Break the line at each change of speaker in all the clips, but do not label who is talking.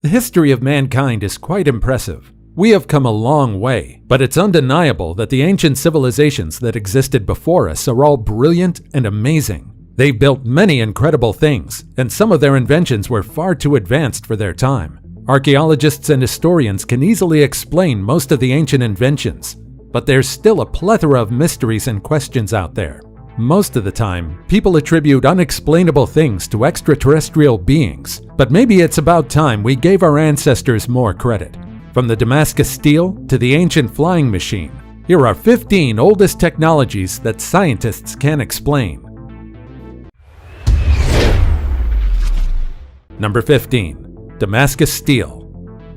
The history of mankind is quite impressive. We have come a long way, but it's undeniable that the ancient civilizations that existed before us are all brilliant and amazing. They built many incredible things, and some of their inventions were far too advanced for their time. Archaeologists and historians can easily explain most of the ancient inventions, but there's still a plethora of mysteries and questions out there. Most of the time, people attribute unexplainable things to extraterrestrial beings, but maybe it's about time we gave our ancestors more credit. From the Damascus steel to the ancient flying machine, here are 15 oldest technologies that scientists can't explain. Number 15. Damascus steel.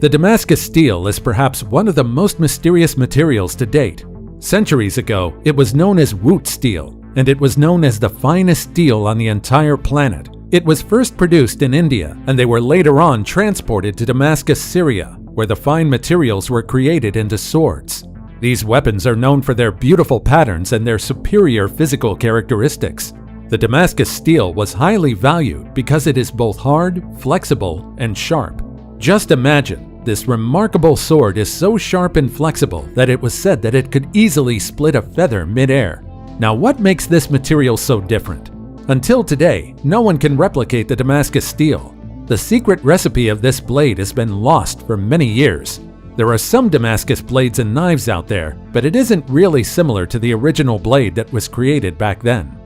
The Damascus steel is perhaps one of the most mysterious materials to date. Centuries ago, it was known as root steel, and it was known as the finest steel on the entire planet. It was first produced in India, and they were later on transported to Damascus, Syria, where the fine materials were created into swords. These weapons are known for their beautiful patterns and their superior physical characteristics. The Damascus steel was highly valued because it is both hard, flexible, and sharp. Just imagine, this remarkable sword is so sharp and flexible that it was said that it could easily split a feather mid-air. Now, what makes this material so different? Until today, no one can replicate the Damascus steel. The secret recipe of this blade has been lost for many years. There are some Damascus blades and knives out there, but it isn't really similar to the original blade that was created back then.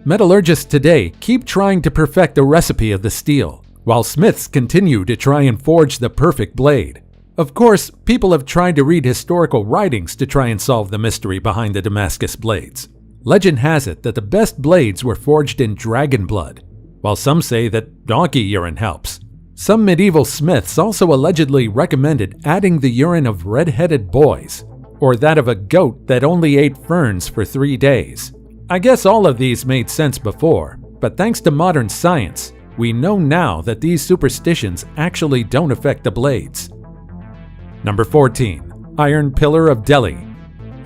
Metallurgists today keep trying to perfect the recipe of the steel, while smiths continue to try and forge the perfect blade. Of course, people have tried to read historical writings to try and solve the mystery behind the Damascus blades. Legend has it that the best blades were forged in dragon blood, while some say that donkey urine helps. Some medieval smiths also allegedly recommended adding the urine of red-headed boys, or that of a goat that only ate ferns for 3 days. I guess all of these made sense before, but thanks to modern science, we know now that these superstitions actually don't affect the blades. Number 14. Iron Pillar of Delhi.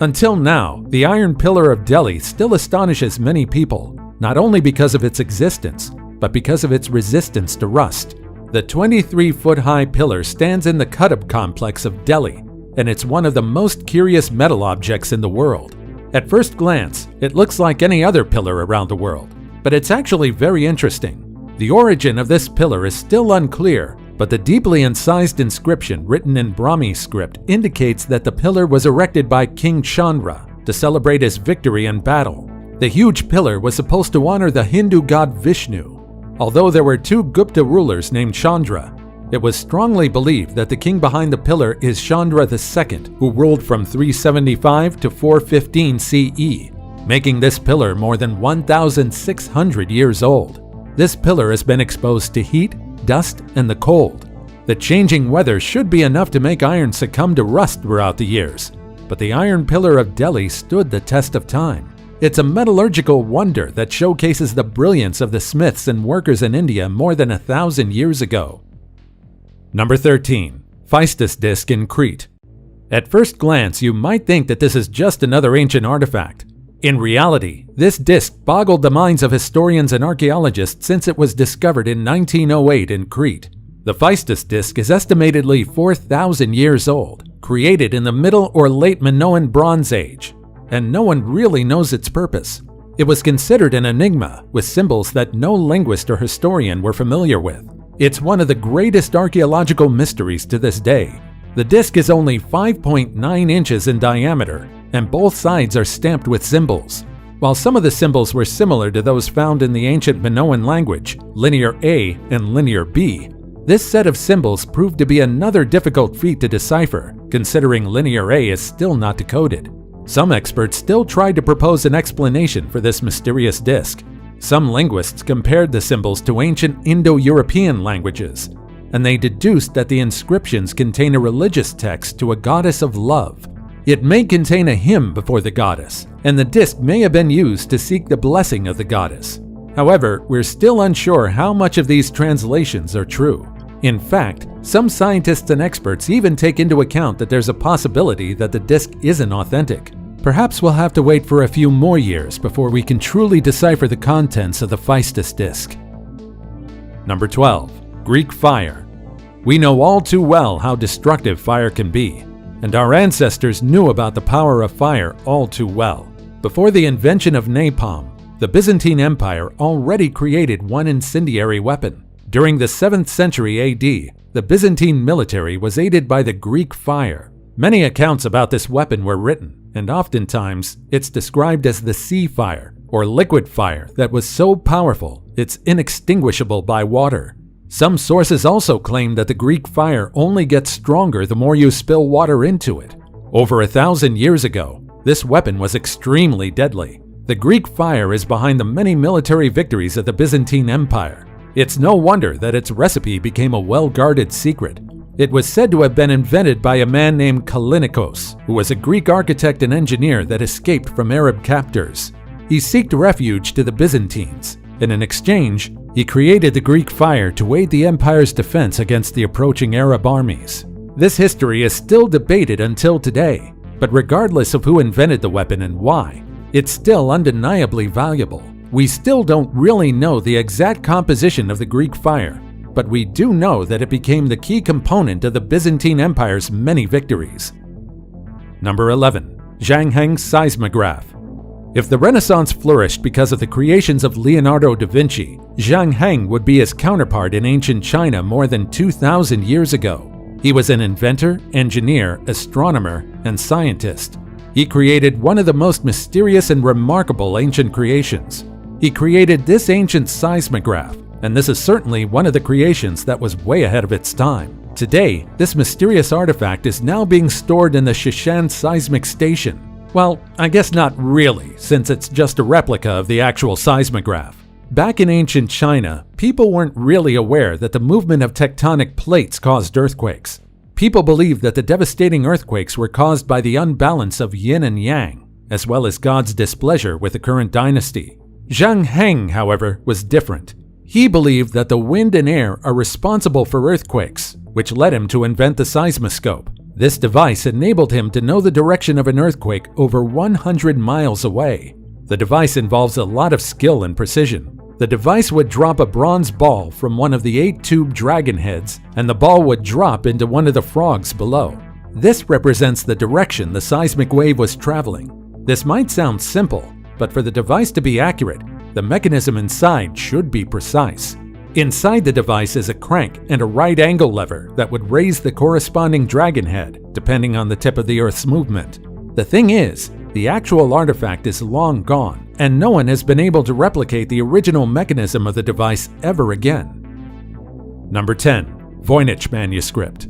Until now, the Iron Pillar of Delhi still astonishes many people, not only because of its existence, but because of its resistance to rust. The 23-foot-high pillar stands in the Qutb complex of Delhi, and it's one of the most curious metal objects in the world. At first glance, it looks like any other pillar around the world, but it's actually very interesting. The origin of this pillar is still unclear, but the deeply incised inscription written in Brahmi script indicates that the pillar was erected by King Chandra to celebrate his victory in battle. The huge pillar was supposed to honor the Hindu god Vishnu. Although there were 2 Gupta rulers named Chandra, it was strongly believed that the king behind the pillar is Chandra II, who ruled from 375 to 415 CE, making this pillar more than 1,600 years old. This pillar has been exposed to heat, dust, and the cold. The changing weather should be enough to make iron succumb to rust throughout the years, but the Iron Pillar of Delhi stood the test of time. It's a metallurgical wonder that showcases the brilliance of the smiths and workers in India more than 1,000 years ago. Number 13. Phaistos disc in Crete. At first glance, you might think that this is just another ancient artifact. In reality, this disc boggled the minds of historians and archaeologists since it was discovered in 1908 in Crete. The Phaistos disc is estimatedly 4,000 years old, created in the Middle or Late Minoan Bronze Age, and no one really knows its purpose. It was considered an enigma with symbols that no linguist or historian were familiar with. It's one of the greatest archaeological mysteries to this day. The disc is only 5.9 inches in diameter, and both sides are stamped with symbols. While some of the symbols were similar to those found in the ancient Minoan language, Linear A and Linear B, this set of symbols proved to be another difficult feat to decipher, considering Linear A is still not decoded. Some experts still tried to propose an explanation for this mysterious disc. Some linguists compared the symbols to ancient Indo-European languages, and they deduced that the inscriptions contain a religious text to a goddess of love. It may contain a hymn before the goddess, and the disc may have been used to seek the blessing of the goddess. However, we're still unsure how much of these translations are true. In fact, some scientists and experts even take into account that there's a possibility that the disc isn't authentic. Perhaps we'll have to wait for a few more years before we can truly decipher the contents of the Phaistos disc. Number 12. Greek fire. We know all too well how destructive fire can be, and our ancestors knew about the power of fire all too well. Before the invention of napalm, the Byzantine Empire already created one incendiary weapon. During the 7th century AD, the Byzantine military was aided by the Greek fire. Many accounts about this weapon were written, and oftentimes it's described as the sea fire, or liquid fire that was so powerful it's inextinguishable by water. Some sources also claim that the Greek fire only gets stronger the more you spill water into it. Over 1,000 years ago, this weapon was extremely deadly. The Greek fire is behind the many military victories of the Byzantine Empire. It's no wonder that its recipe became a well-guarded secret. It was said to have been invented by a man named Kallinikos, who was a Greek architect and engineer that escaped from Arab captors. He sought refuge to the Byzantines, and in exchange, he created the Greek fire to aid the empire's defense against the approaching Arab armies. This history is still debated until today, but regardless of who invented the weapon and why, it's still undeniably valuable. We still don't really know the exact composition of the Greek fire, but we do know that it became the key component of the Byzantine Empire's many victories. Number 11. Zhang Heng's seismograph. If the Renaissance flourished because of the creations of Leonardo da Vinci, Zhang Heng would be his counterpart in ancient China more than 2,000 years ago. He was an inventor, engineer, astronomer, and scientist. He created one of the most mysterious and remarkable ancient creations. He created this ancient seismograph, and this is certainly one of the creations that was way ahead of its time. Today, this mysterious artifact is now being stored in the Shishan Seismic Station. Well, I guess not really, since it's just a replica of the actual seismograph. Back in ancient China, people weren't really aware that the movement of tectonic plates caused earthquakes. People believed that the devastating earthquakes were caused by the unbalance of yin and yang, as well as God's displeasure with the current dynasty. Zhang Heng, however, was different. He believed that the wind and air are responsible for earthquakes, which led him to invent the seismoscope. This device enabled him to know the direction of an earthquake over 100 miles away. The device involves a lot of skill and precision. The device would drop a bronze ball from one of the 8-tube dragon heads, and the ball would drop into one of the frogs below. This represents the direction the seismic wave was traveling. This might sound simple, but for the device to be accurate, the mechanism inside should be precise. Inside the device is a crank and a right-angle lever that would raise the corresponding dragon head, depending on the tip of the Earth's movement. The thing is, the actual artifact is long gone, and no one has been able to replicate the original mechanism of the device ever again. Number 10. Voynich manuscript.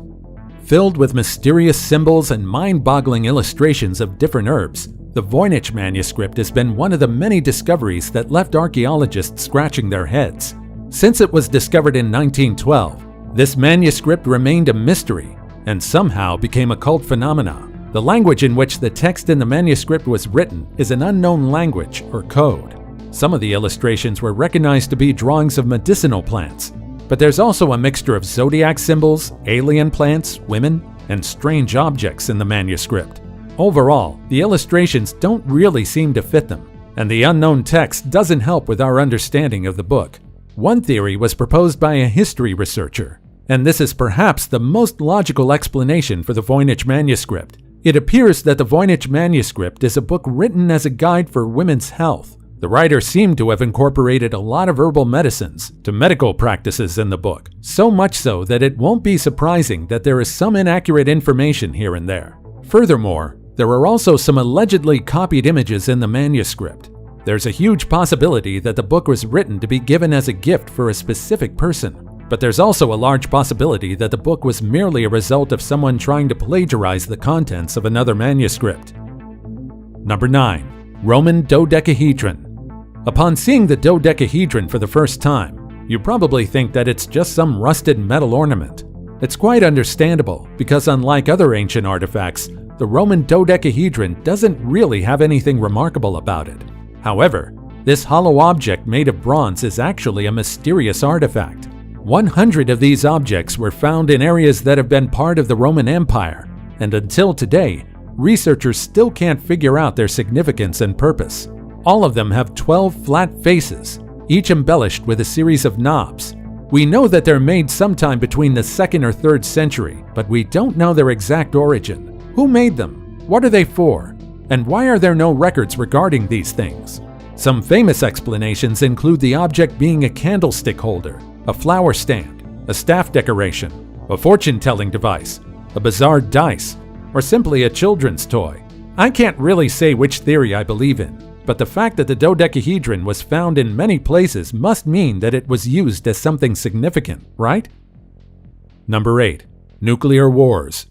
Filled with mysterious symbols and mind-boggling illustrations of different herbs, the Voynich manuscript has been one of the many discoveries that left archaeologists scratching their heads. Since it was discovered in 1912, this manuscript remained a mystery and somehow became a cult phenomenon. The language in which the text in the manuscript was written is an unknown language or code. Some of the illustrations were recognized to be drawings of medicinal plants, but there's also a mixture of zodiac symbols, alien plants, women, and strange objects in the manuscript. Overall, the illustrations don't really seem to fit them, and the unknown text doesn't help with our understanding of the book. One theory was proposed by a history researcher, and this is perhaps the most logical explanation for the Voynich manuscript. It appears that the Voynich manuscript is a book written as a guide for women's health. The writer seemed to have incorporated a lot of herbal medicines to medical practices in the book, so much so that it won't be surprising that there is some inaccurate information here and there. Furthermore, there are also some allegedly copied images in the manuscript. There's a huge possibility that the book was written to be given as a gift for a specific person, but there's also a large possibility that the book was merely a result of someone trying to plagiarize the contents of another manuscript. Number 9. Roman dodecahedron. Upon seeing the dodecahedron for the first time, you probably think that it's just some rusted metal ornament. It's quite understandable because unlike other ancient artifacts, the Roman dodecahedron doesn't really have anything remarkable about it. However, this hollow object made of bronze is actually a mysterious artifact. 100 of these objects were found in areas that have been part of the Roman Empire, and until today, researchers still can't figure out their significance and purpose. All of them have 12 flat faces, each embellished with a series of knobs. We know that they're made sometime between the 2nd or 3rd century, but we don't know their exact origin. Who made them? What are they for? And why are there no records regarding these things? Some famous explanations include the object being a candlestick holder, a flower stand, a staff decoration, a fortune-telling device, a bizarre dice, or simply a children's toy. I can't really say which theory I believe in, but the fact that the dodecahedron was found in many places must mean that it was used as something significant, right? Number 8. Nuclear wars.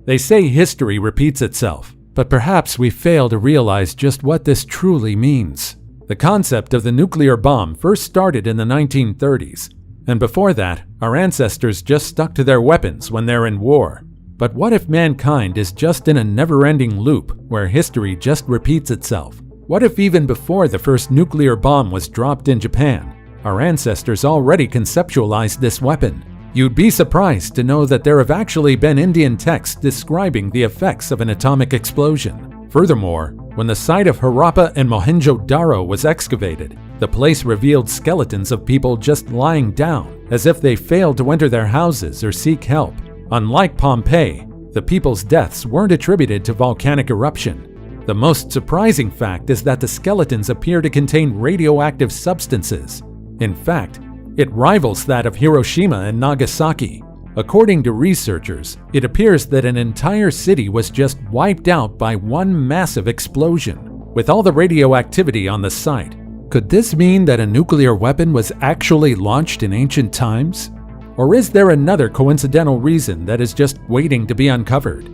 They say history repeats itself, but perhaps we fail to realize just what this truly means. The concept of the nuclear bomb first started in the 1930s, and before that, our ancestors just stuck to their weapons when they're in war. But what if mankind is just in a never-ending loop where history just repeats itself? What if even before the first nuclear bomb was dropped in Japan, our ancestors already conceptualized this weapon? You'd be surprised to know that there have actually been Indian texts describing the effects of an atomic explosion. Furthermore, when the site of Harappa and Mohenjo-Daro was excavated, the place revealed skeletons of people just lying down, as if they failed to enter their houses or seek help. Unlike Pompeii, the people's deaths weren't attributed to volcanic eruption. The most surprising fact is that the skeletons appear to contain radioactive substances. In fact, it rivals that of Hiroshima and Nagasaki. According to researchers, it appears that an entire city was just wiped out by one massive explosion, with all the radioactivity on the site. Could this mean that a nuclear weapon was actually launched in ancient times? Or is there another coincidental reason that is just waiting to be uncovered?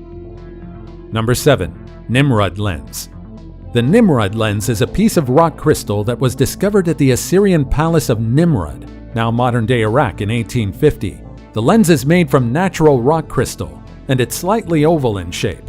Number 7. Nimrud lens. The Nimrud lens is a piece of rock crystal that was discovered at the Assyrian palace of Nimrud, now modern-day Iraq, in 1850. The lens is made from natural rock crystal, and it's slightly oval in shape.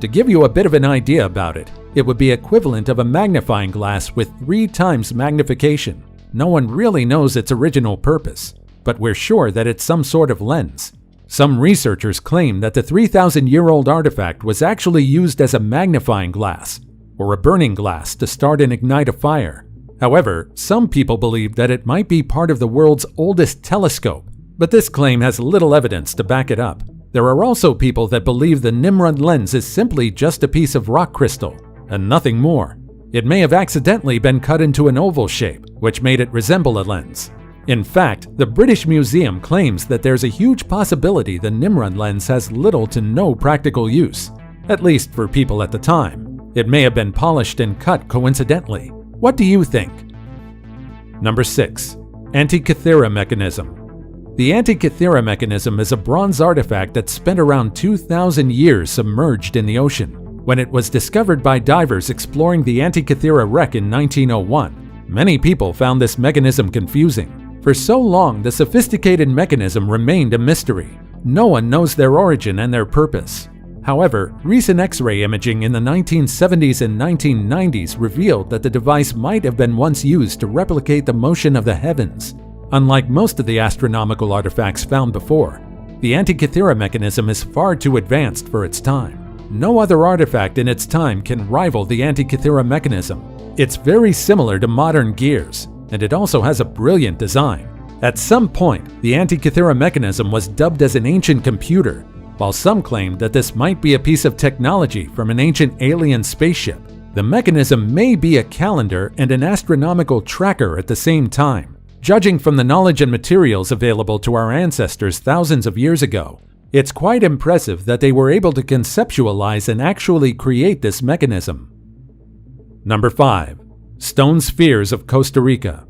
To give you a bit of an idea about it, it would be equivalent of a magnifying glass with 3 times magnification. No one really knows its original purpose, but we're sure that it's some sort of lens. Some researchers claim that the 3,000-year-old artifact was actually used as a magnifying glass, or a burning glass to start and ignite a fire. However, some people believe that it might be part of the world's oldest telescope, but this claim has little evidence to back it up. There are also people that believe the Nimrud lens is simply just a piece of rock crystal, and nothing more. It may have accidentally been cut into an oval shape, which made it resemble a lens. In fact, the British Museum claims that there's a huge possibility the Nimrud lens has little to no practical use, at least for people at the time. It may have been polished and cut coincidentally. What do you think? Number 6. Antikythera mechanism. The Antikythera mechanism is a bronze artifact that spent around 2,000 years submerged in the ocean. When it was discovered by divers exploring the Antikythera wreck in 1901, many people found this mechanism confusing. For so long, the sophisticated mechanism remained a mystery. No one knows their origin and their purpose. However, recent X-ray imaging in the 1970s and 1990s revealed that the device might have been once used to replicate the motion of the heavens. Unlike most of the astronomical artifacts found before, the Antikythera mechanism is far too advanced for its time. No other artifact in its time can rival the Antikythera mechanism. It's very similar to modern gears, and it also has a brilliant design. At some point, the Antikythera mechanism was dubbed as an ancient computer, while some claimed that this might be a piece of technology from an ancient alien spaceship. The mechanism may be a calendar and an astronomical tracker at the same time. Judging from the knowledge and materials available to our ancestors thousands of years ago, it's quite impressive that they were able to conceptualize and actually create this mechanism. Number 5. Stone spheres of Costa Rica.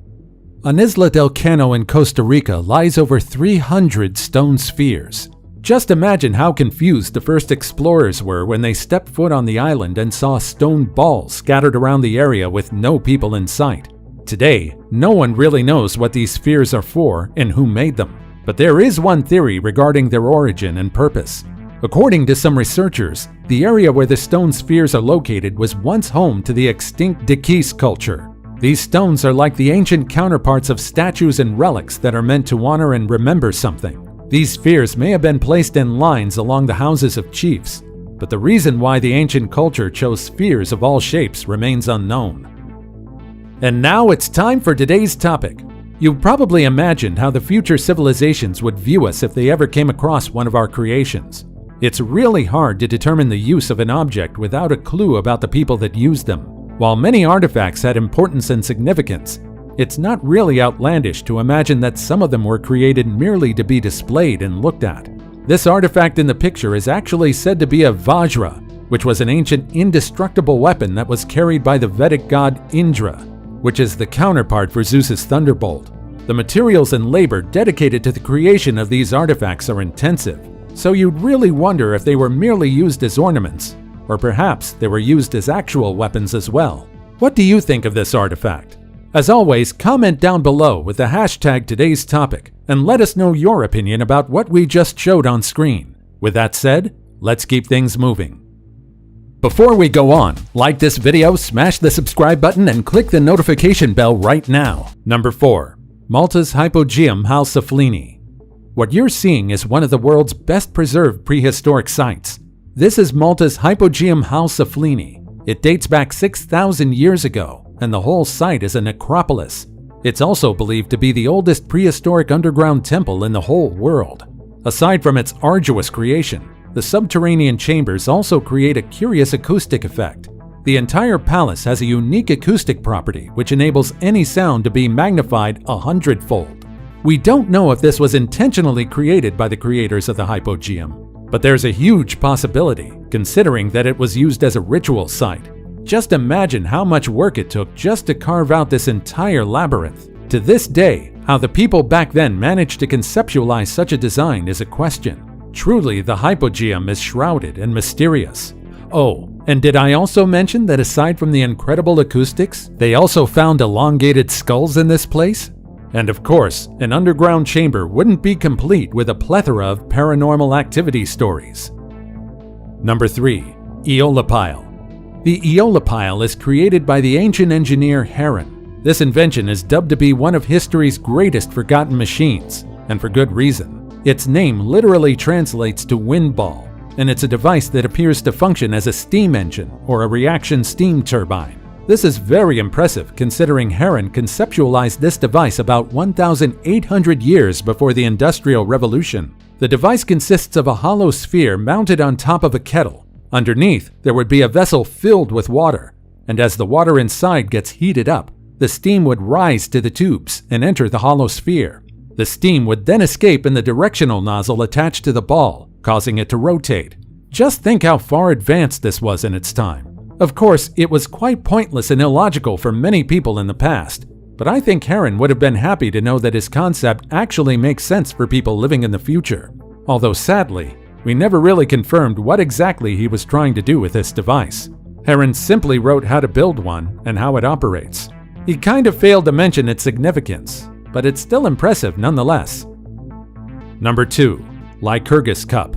On Isla del Cano in Costa Rica lies over 300 stone spheres. Just imagine how confused the first explorers were when they stepped foot on the island and saw stone balls scattered around the area with no people in sight. Today, no one really knows what these spheres are for and who made them, but there is one theory regarding their origin and purpose. According to some researchers, the area where the stone spheres are located was once home to the extinct Diquis culture. These stones are like the ancient counterparts of statues and relics that are meant to honor and remember something. These spheres may have been placed in lines along the houses of chiefs, but the reason why the ancient culture chose spheres of all shapes remains unknown. And now it's time for today's topic. You've probably imagined how the future civilizations would view us if they ever came across one of our creations. It's really hard to determine the use of an object without a clue about the people that used them. While many artifacts had importance and significance, it's not really outlandish to imagine that some of them were created merely to be displayed and looked at. This artifact in the picture is actually said to be a Vajra, which was an ancient indestructible weapon that was carried by the Vedic god Indra, which is the counterpart for Zeus's thunderbolt. The materials and labor dedicated to the creation of these artifacts are intensive, so you'd really wonder if they were merely used as ornaments, or perhaps they were used as actual weapons as well. What do you think of this artifact? As always, comment down below with the hashtag today's topic and let us know your opinion about what we just showed on screen. With that said, let's keep things moving. Before we go on, like this video, smash the subscribe button, and click the notification bell right now. Number 4. Malta's Hypogeum Halsaflini. What you're seeing is one of the world's best preserved prehistoric sites. This is Malta's Hypogeum Halsaflini. It dates back 6,000 years ago, and the whole site is a necropolis. It's also believed to be the oldest prehistoric underground temple in the whole world. Aside from its arduous creation, the subterranean chambers also create a curious acoustic effect. The entire palace has a unique acoustic property which enables any sound to be magnified 100-fold. We don't know if this was intentionally created by the creators of the Hypogeum, but there's a huge possibility, considering that it was used as a ritual site. Just imagine how much work it took just to carve out this entire labyrinth. To this day, how the people back then managed to conceptualize such a design is a question. Truly, the Hypogeum is shrouded and mysterious. Oh, and did I also mention that aside from the incredible acoustics, they also found elongated skulls in this place? And of course, an underground chamber wouldn't be complete with a plethora of paranormal activity stories. Number 3. Aeolipile. The Aeolipile is created by the ancient engineer Heron. This invention is dubbed to be one of history's greatest forgotten machines, and for good reason. Its name literally translates to wind ball, and it's a device that appears to function as a steam engine or a reaction steam turbine. This is very impressive considering Heron conceptualized this device about 1,800 years before the Industrial Revolution. The device consists of a hollow sphere mounted on top of a kettle. Underneath, there would be a vessel filled with water, and as the water inside gets heated up, the steam would rise to the tubes and enter the hollow sphere. The steam would then escape in the directional nozzle attached to the ball, causing it to rotate. Just think how far advanced this was in its time. Of course, it was quite pointless and illogical for many people in the past, but I think Heron would have been happy to know that his concept actually makes sense for people living in the future. Although sadly, we never really confirmed what exactly he was trying to do with this device. Heron simply wrote how to build one and how it operates. He kind of failed to mention its significance, but it's still impressive nonetheless. Number 2. Lycurgus Cup.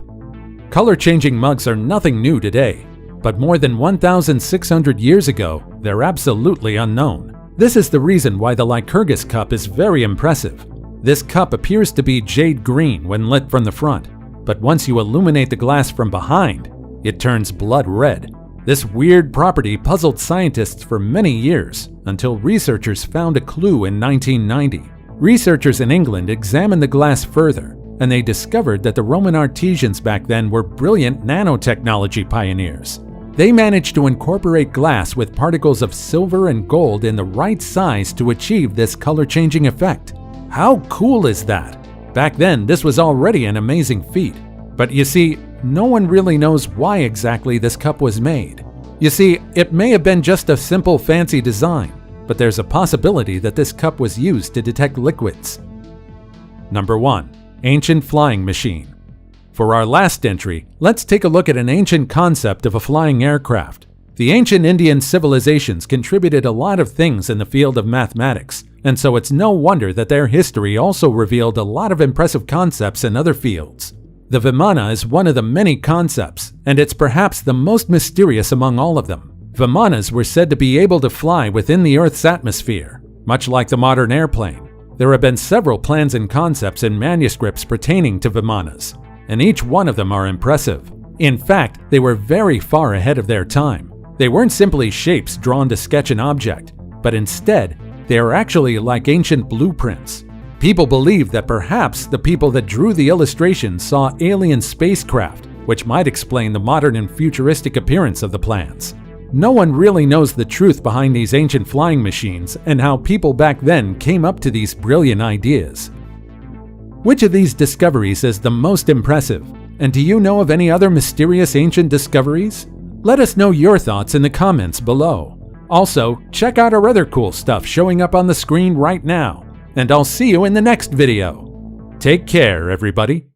Color-changing mugs are nothing new today, but more than 1,600 years ago, they're absolutely unknown. This is the reason why the Lycurgus Cup is very impressive. This cup appears to be jade green when lit from the front, but once you illuminate the glass from behind, it turns blood red. This weird property puzzled scientists for many years until researchers found a clue in 1990. Researchers in England examined the glass further, and they discovered that the Roman artisans back then were brilliant nanotechnology pioneers. They managed to incorporate glass with particles of silver and gold in the right size to achieve this color-changing effect. How cool is that? Back then, this was already an amazing feat. But you see, no one really knows why exactly this cup was made. You see, it may have been just a simple fancy design, but there's a possibility that this cup was used to detect liquids. Number 1. Ancient Flying Machine. For our last entry, let's take a look at an ancient concept of a flying aircraft. The ancient Indian civilizations contributed a lot of things in the field of mathematics, and so it's no wonder that their history also revealed a lot of impressive concepts in other fields. The Vimana is one of the many concepts, and it's perhaps the most mysterious among all of them. Vimanas were said to be able to fly within the Earth's atmosphere, much like the modern airplane. There have been several plans and concepts in manuscripts pertaining to Vimanas, and each one of them are impressive. In fact, they were very far ahead of their time. They weren't simply shapes drawn to sketch an object, but instead, They are actually like ancient blueprints. People believe that perhaps the people that drew the illustrations saw alien spacecraft, which might explain the modern and futuristic appearance of the plans. No one really knows the truth behind these ancient flying machines and how people back then came up to these brilliant ideas. Which of these discoveries is the most impressive? And do you know of any other mysterious ancient discoveries? Let us know your thoughts in the comments below. Also, check out our other cool stuff showing up on the screen right now. And I'll see you in the next video. Take care, everybody.